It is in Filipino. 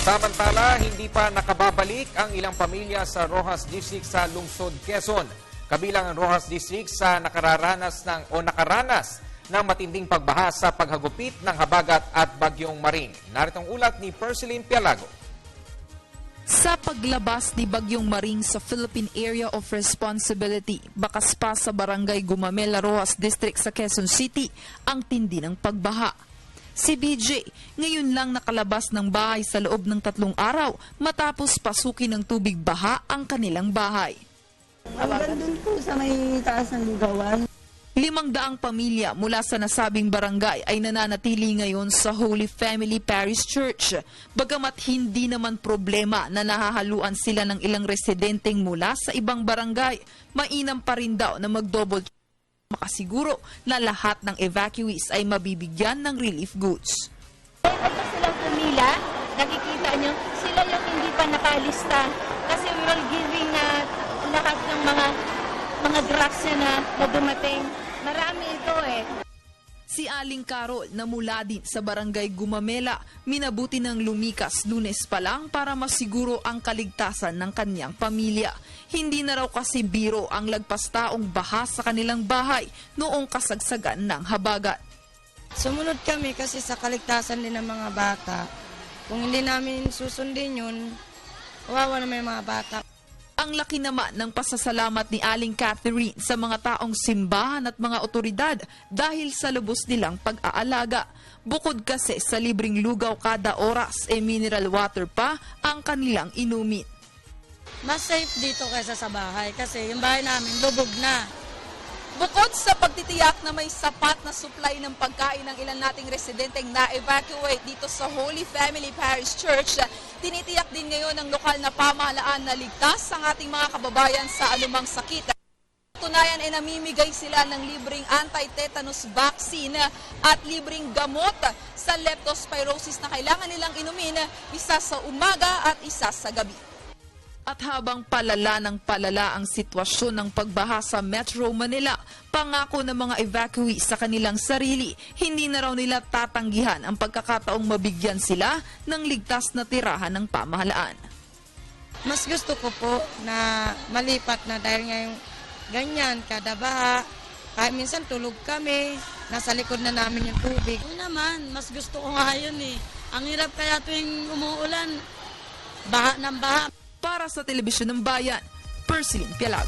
Samantala, hindi pa nakababalik ang ilang pamilya sa Roxas District sa lungsod Quezon. Kabilang ang Roxas District sa nakaranas ng matinding pagbaha sa paghagupit ng habagat at bagyong Maring. Narito ang ulat ni Persilin Pialago. Sa paglabas ni Bagyong Maring sa Philippine Area of Responsibility, bakas pa sa Barangay Gumamela, Roxas District sa Quezon City, ang tindi ng pagbaha. Si BJ, ngayon lang nakalabas ng bahay sa loob ng 3 araw matapos pasukin ng tubig baha ang kanilang bahay. Hanggang dun po sa may taas ng lugawan. 500 pamilya mula sa nasabing barangay ay nananatili ngayon sa Holy Family Parish Church. Bagamat hindi naman problema na nahahaluan sila ng ilang residenteng mula sa ibang barangay, mainam pa rin daw na mag-double check makasiguro na lahat ng evacuees ay mabibigyan ng relief goods. Ito silang pumila, nakikita nyo, sila yung hindi pa nakalista kasi we will giving lahat ng mga drugs na dumating. Marami ito eh. Si Aling Carol na mula din sa Barangay Gumamela, minabuti ng lumikas Lunes pa lang para masiguro ang kaligtasan ng kanyang pamilya. Hindi na raw kasi biro ang lagpas taong baha sa kanilang bahay noong kasagsagan ng habagat. Sumunod kami kasi sa kaligtasan din ng mga bata. Kung hindi namin susundin yun, kawawa naman yung mga bata. Ang laki naman ng pasasalamat ni Aling Catherine sa mga taong simbahan at mga otoridad dahil sa lubos nilang pag-aalaga. Bukod kasi sa libreng lugaw kada oras, mineral water pa ang kanilang inumin. Mas safe dito kaysa sa bahay kasi yung bahay namin lubog na. Bukod sa pagtitiyak na may sapat na supply ng pagkain ng ilan nating residenteng na-evacuate dito sa Holy Family Parish Church, tinitiyak din ngayon ng lokal na pamahalaan na ligtas ang ating mga kababayan sa anumang sakit. Tunayan ay namimigay sila ng libreng anti-tetanus vaccine at libreng gamot sa leptospirosis na kailangan nilang inumin, isa sa umaga at isa sa gabi. At habang palala ng palala ang sitwasyon ng pagbaha sa Metro Manila, pangako ng mga evacuees sa kanilang sarili, hindi na raw nila tatanggihan ang pagkakataong mabigyan sila ng ligtas na tirahan ng pamahalaan. Mas gusto ko po na malipat na dahil ngayong ganyan, kada baha, kahit minsan tulog kami, nasa likod na namin yung tubig. Oo naman, mas gusto ko nga yun eh. Ang hirap kaya tuwing umuulan, baha ng baha. Para sa Telebisyon ng Bayan, Persilin Pialago.